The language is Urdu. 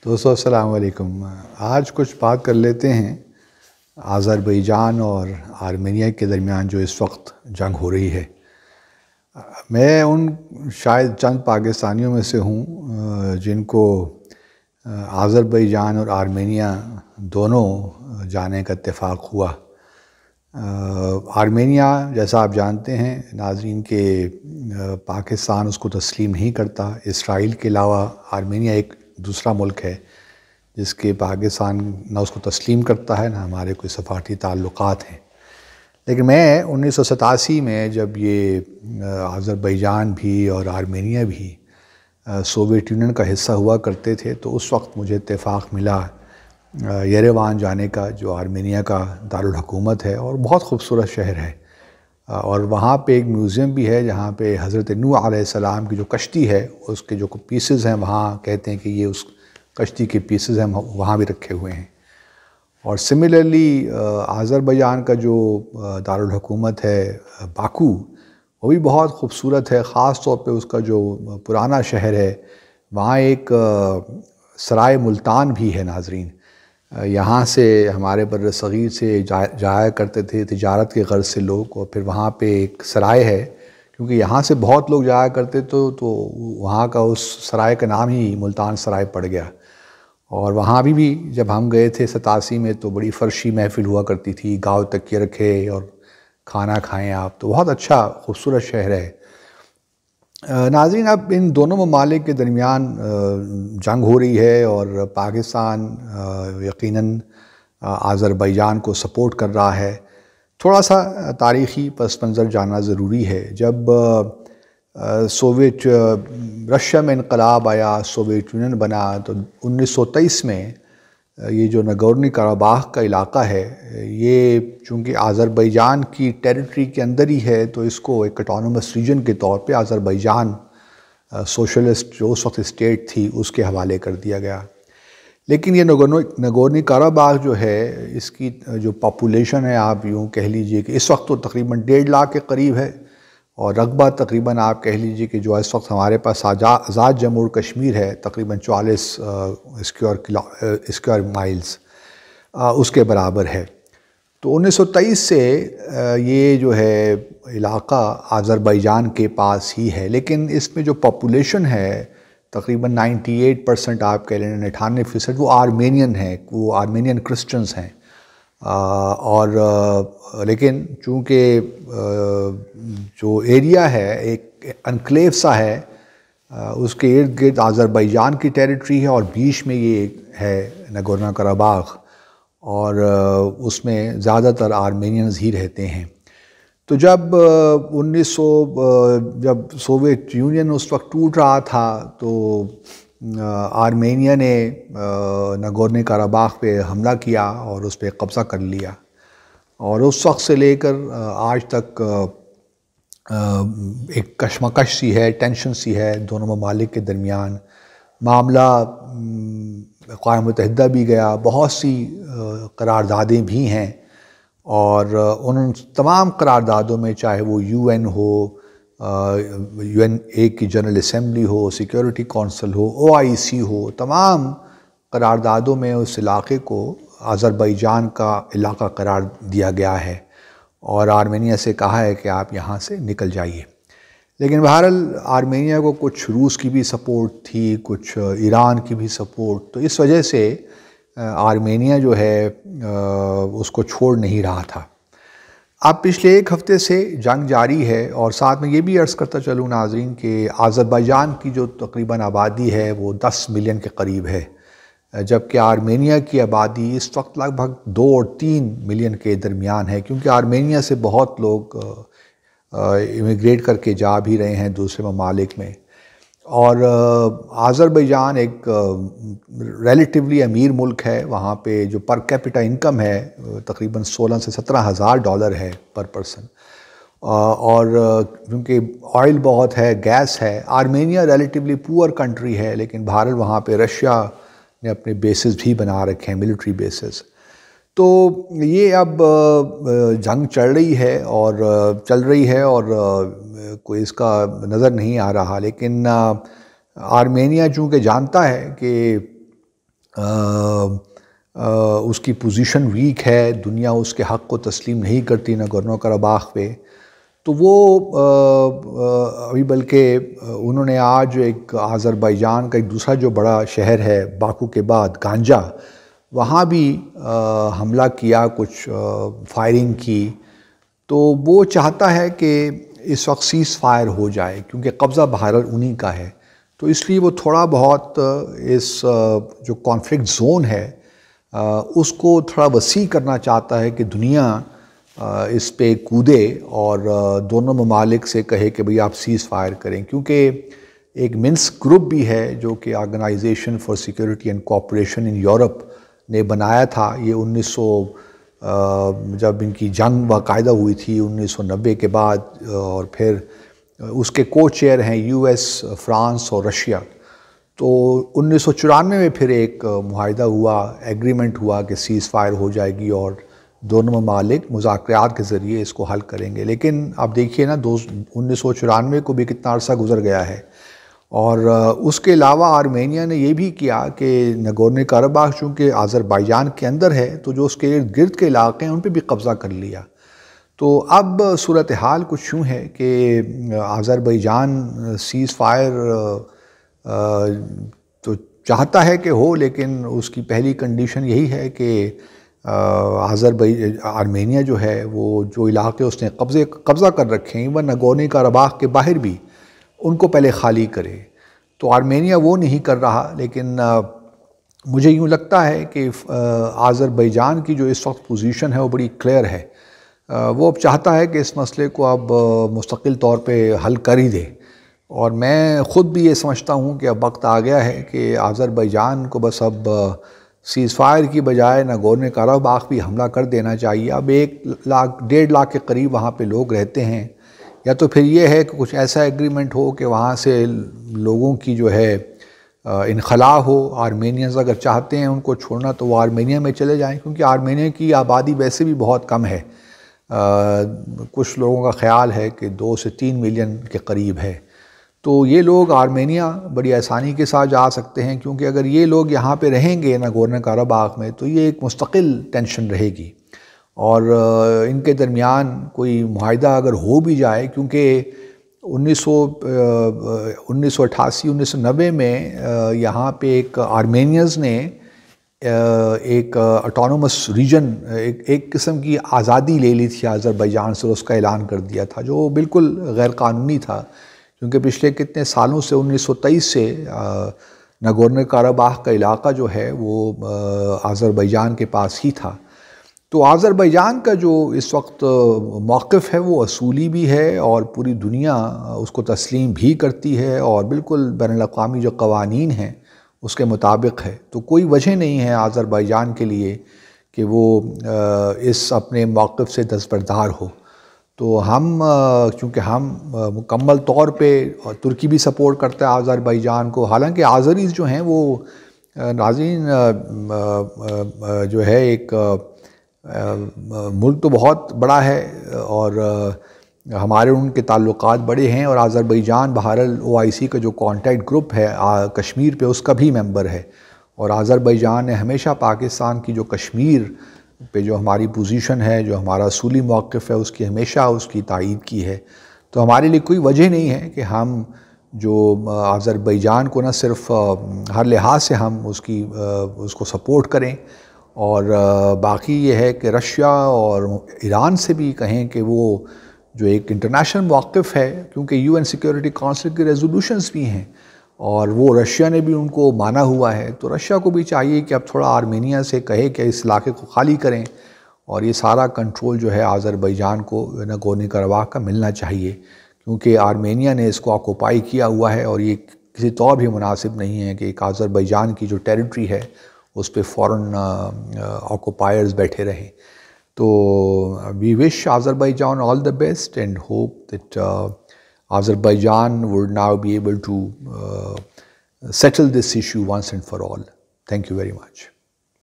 دوستو السلام علیکم۔ آج کچھ بات کر لیتے ہیں آذربائیجان اور آرمینیا کے درمیان جو اس وقت جنگ ہو رہی ہے۔ میں ان شاید چند پاکستانیوں میں سے ہوں جن کو آذربائیجان اور آرمینیا دونوں جانے کا اتفاق ہوا۔ آرمینیا جیسا آپ جانتے ہیں ناظرین کہ پاکستان اس کو تسلیم نہیں کرتا۔ اسرائیل کے علاوہ آرمینیا ایک دوسرا ملک ہے جس کے پاکستان نہ اس کو تسلیم کرتا ہے نہ ہمارے کوئی سفارتی تعلقات ہیں۔ لیکن میں 1987 میں جب یہ آذربائیجان بھی اور آرمینیا بھی سوویت یونین کا حصہ ہوا کرتے تھے تو اس وقت مجھے اتفاق ملا یریوان جانے کا، جو آرمینیا کا دارالحکومت ہے اور بہت خوبصورت شہر ہے۔ اور وہاں پہ ایک میوزیم بھی ہے جہاں پہ حضرت نوح علیہ السلام کی جو کشتی ہے اس کے جو پیسز ہیں وہاں کہتے ہیں کہ یہ اس کشتی کے پیسز ہیں، وہاں بھی رکھے ہوئے ہیں۔ اور سملرلی آذربائیجان کا جو دارالحکومت ہے باکو، وہ بھی بہت خوبصورت ہے، خاص طور پہ اس کا جو پرانا شہر ہے وہاں ایک سرائے ملتان بھی ہے ناظرین۔ یہاں سے ہمارے بر صغیر سے جایا کرتے تھے تجارت کے غرض سے لوگ، اور پھر وہاں پہ ایک سرائے ہے کیونکہ یہاں سے بہت لوگ جایا کرتے تو وہاں کا اس سرائے کا نام ہی ملتان سرائے پڑ گیا۔ اور وہاں بھی جب ہم گئے تھے 87 میں تو بڑی فرشی محفل ہوا کرتی تھی، گاؤ تکیے رکھے اور کھانا کھائیں آپ، تو بہت اچھا خوبصورت شہر ہے۔ ناظرین اب ان دونوں ممالک کے درمیان جنگ ہو رہی ہے اور پاکستان یقیناً آذربائیجان کو سپورٹ کر رہا ہے۔ تھوڑا سا تاریخی پس منظر جاننا ضروری ہے۔ جب رشیا میں انقلاب آیا، سوویت یونین بنا، تو 1923 میں یہ جو نگورنو قرباخ کا علاقہ ہے یہ چونکہ آذربائیجان کی ٹیریٹری کے اندر ہی ہے تو اس کو ایک اٹانومس ریجن کے طور پہ آذربائیجان سوشلسٹ جو اس وقت اسٹیٹ تھی اس کے حوالے کر دیا گیا۔ لیکن یہ نگورنو قرباخ جو ہے اس کی جو پاپولیشن ہے آپ یوں کہہ لیجئے کہ اس وقت تو تقریباً 1.5 لاکھ کے قریب ہے، اور رقبہ تقریباً آپ کہہ لیجئے کہ جو اس وقت ہمارے پاس آزاد جموں کشمیر ہے تقریباً 44 اسکوائر مائلز اس کے برابر ہے۔ تو 1923 سے یہ جو ہے علاقہ آذربائیجان کے پاس ہی ہے، لیکن اس میں جو پاپولیشن ہے تقریباً 98% آپ کہہ لیں 98% وہ آرمینین ہیں، وہ آرمینین کرسچنز ہیں۔ اور لیکن چونکہ جو ایریا ہے ایک انکلیو سا ہے، اس کے ارد گرد آذربائیجان کی ٹیریٹری ہے اور بیچ میں یہ ہے نگورنو قرباخ، اور اس میں زیادہ تر آرمینینز ہی رہتے ہیں۔ تو جب جب سوویت یونین اس وقت ٹوٹ رہا تھا تو آرمینیا نے نگورنو قرباخ پہ حملہ کیا اور اس پہ قبضہ کر لیا، اور اس وقت سے لے کر آج تک ایک کشمکش سی ہے، ٹینشن سی ہے دونوں ممالک کے درمیان۔ معاملہ اقوام متحدہ بھی گیا، بہت سی قراردادیں بھی ہیں، اور ان تمام قراردادوں میں چاہے وہ UN ہو، UN کی جنرل اسمبلی ہو، سیکیورٹی کونسل ہو، OIC ہو، تمام قراردادوں میں اس علاقے کو آذربائیجان کا علاقہ قرار دیا گیا ہے، اور آرمینیا سے کہا ہے کہ آپ یہاں سے نکل جائیے۔ لیکن بہرحال آرمینیا کو کچھ روس کی بھی سپورٹ تھی، کچھ ایران کی بھی سپورٹ، تو اس وجہ سے آرمینیا جو ہے اس کو چھوڑ نہیں رہا تھا۔ اب پچھلے ایک ہفتے سے جنگ جاری ہے، اور ساتھ میں یہ بھی عرض کرتا چلوں ناظرین کہ آذربائیجان کی جو تقریباً آبادی ہے وہ 10 ملین کے قریب ہے، جبکہ آرمینیا کی آبادی اس وقت لگ بھگ 2 اور 3 ملین کے درمیان ہے، کیونکہ آرمینیا سے بہت لوگ امیگریٹ کر کے جا بھی رہے ہیں دوسرے ممالک میں۔ اور آذربائیجان ایک ریلیٹیولی امیر ملک ہے، وہاں پہ جو پر کیپٹا انکم ہے تقریباً 16 سے 17 ہزار ڈالر ہے پر پرسن، اور کیونکہ آئل بہت ہے، گیس ہے۔ آرمینیا ریلیٹیولی پور کنٹری ہے، لیکن بہرحال وہاں پہ رشیا نے اپنے بیسز بھی بنا رکھے ہیں، ملٹری بیسز۔ تو یہ اب جنگ چل رہی ہے اور کوئی اس کا نظر نہیں آ رہا، لیکن آرمینیا چونکہ جانتا ہے کہ اس کی پوزیشن ویک ہے، دنیا اس کے حق کو تسلیم نہیں کرتی ناگورنو قرباخ پہ، تو وہ ابھی بلکہ انہوں نے آج ایک آذربائیجان کا ایک دوسرا جو بڑا شہر ہے باکو کے بعد، گانجا، وہاں بھی حملہ کیا، کچھ فائرنگ کی. تو وہ چاہتا ہے کہ اس وقت سیز فائر ہو جائے کیونکہ قبضہ بہرحال انہی کا ہے. تو اس لیے وہ تھوڑا بہت اس جو کانفلکٹ زون ہے اس کو تھوڑا وسیع کرنا چاہتا ہے کہ دنیا اس پہ کودے اور دونوں ممالک سے کہے کہ بھئی آپ سیز فائر کریں، کیونکہ ایک منسک گروپ بھی ہے جو کہ organization for security and cooperation in Europe نے بنایا تھا. یہ 1900 جب ان کی جنگ باقاعدہ ہوئی تھی 1990 کے بعد، اور پھر اس کے کو چیئر ہیں یو ایس، فرانس اور رشیا. تو 1994 میں پھر ایک معاہدہ ہوا، ایگریمنٹ ہوا کہ سیز فائر ہو جائے گی اور دونوں ممالک مذاکرات کے ذریعے اس کو حل کریں گے. لیکن اب دیکھیے نا 1994 کو بھی کتنا عرصہ گزر گیا ہے. اور اس کے علاوہ آرمینیا نے یہ بھی کیا کہ ناگورنو قرباخ چونکہ آذربائیجان کے اندر ہے تو جو اس کے ارد گرد کے علاقے ہیں ان پہ بھی قبضہ کر لیا. تو اب صورتحال کچھ یوں ہے کہ آذربائیجان سیز فائر تو چاہتا ہے کہ ہو، لیکن اس کی پہلی کنڈیشن یہی ہے کہ آرمینیا جو ہے وہ جو علاقے اس نے قبضہ کر رکھے ہیں ایون ناگورنو قرباخ کے باہر بھی، ان کو پہلے خالی کرے. تو آرمینیا وہ نہیں کر رہا، لیکن مجھے یوں لگتا ہے کہ آذربائیجان کی جو اس وقت پوزیشن ہے وہ بڑی کلیئر ہے. وہ اب چاہتا ہے کہ اس مسئلے کو اب مستقل طور پہ حل کر ہی دے. اور میں خود بھی یہ سمجھتا ہوں کہ اب وقت آ گیا ہے کہ آذربائیجان کو بس اب سیز فائر کی بجائے ناگورنو قرباخ بھی حملہ کر دینا چاہیے. اب 1.5 لاکھ کے قریب وہاں پہ لوگ رہتے ہیں، یا تو پھر یہ ہے کہ کچھ ایسا ایگریمنٹ ہو کہ وہاں سے لوگوں کی جو ہے انخلاء ہو. آرمینینز اگر چاہتے ہیں ان کو چھوڑنا تو وہ آرمینیا میں چلے جائیں، کیونکہ آرمینیا کی آبادی ویسے بھی بہت کم ہے. کچھ لوگوں کا خیال ہے کہ 2 سے 3 ملین کے قریب ہے. تو یہ لوگ آرمینیا بڑی آسانی کے ساتھ جا سکتے ہیں، کیونکہ اگر یہ لوگ یہاں پہ رہیں گے ناگورنو قرباخ میں تو یہ ایک مستقل ٹینشن رہے گی. اور ان کے درمیان کوئی معاہدہ اگر ہو بھی جائے، کیونکہ 1988 1990 میں یہاں پہ ایک آرمینینز نے ایک آٹونومس ریجن، ایک قسم کی آزادی لے لی تھی آذربائیجان سے، اس کا اعلان کر دیا تھا جو بالکل غیر قانونی تھا، کیونکہ پچھلے کتنے سالوں سے 1923 سے ناگورنو قرباخ کا علاقہ جو ہے وہ آذربائیجان کے پاس ہی تھا. تو آذربائیجان کا جو اس وقت موقف ہے وہ اصولی بھی ہے اور پوری دنیا اس کو تسلیم بھی کرتی ہے، اور بالکل بین الاقوامی جو قوانین ہیں اس کے مطابق ہے. تو کوئی وجہ نہیں ہے آذربائیجان کے لیے کہ وہ اس اپنے موقف سے دستبردار ہو. تو ہم چونکہ ہم مکمل طور پہ ترکی بھی سپورٹ کرتا ہے آذربائیجان کو، حالانکہ آذریز جو ہیں وہ ناظرین جو ہے ایک ملک تو بہت بڑا ہے اور ہمارے ان کے تعلقات بڑے ہیں، اور آذربائیجان بہرحال OIC کا جو کانٹیکٹ گروپ ہے کشمیر پہ اس کا بھی ممبر ہے. اور آذربائیجان نے ہمیشہ پاکستان کی جو کشمیر پہ جو ہماری پوزیشن ہے، جو ہمارا اصولی موقف ہے، اس کی ہمیشہ اس کی تائید کی ہے. تو ہمارے لیے کوئی وجہ نہیں ہے کہ ہم جو آذربائیجان کو نہ صرف ہر لحاظ سے ہم اس کو سپورٹ کریں، اور باقی یہ ہے کہ رشیا اور ایران سے بھی کہیں کہ وہ جو ایک انٹرنیشنل موقف ہے، کیونکہ UN سیکورٹی کونسل کی ریزولوشنز بھی ہیں اور وہ رشیا نے بھی ان کو مانا ہوا ہے، تو رشیا کو بھی چاہیے کہ اب تھوڑا آرمینیا سے کہے کہ اس علاقے کو خالی کریں، اور یہ سارا کنٹرول جو ہے آذربائیجان کو ناگورنو قرباخ کا ملنا چاہیے، کیونکہ آرمینیا نے اس کو آکوپائی کیا ہوا ہے، اور یہ کسی طور بھی مناسب نہیں ہے کہ ایک آذربائیجان کی جو ٹیریٹری ہے اس پہ فورن آکوپائرز بیٹھے رہیں. تو we wish Azerbaijan all the best and hope that Azerbaijan would now be able to settle this issue once and for all. Thank you very much.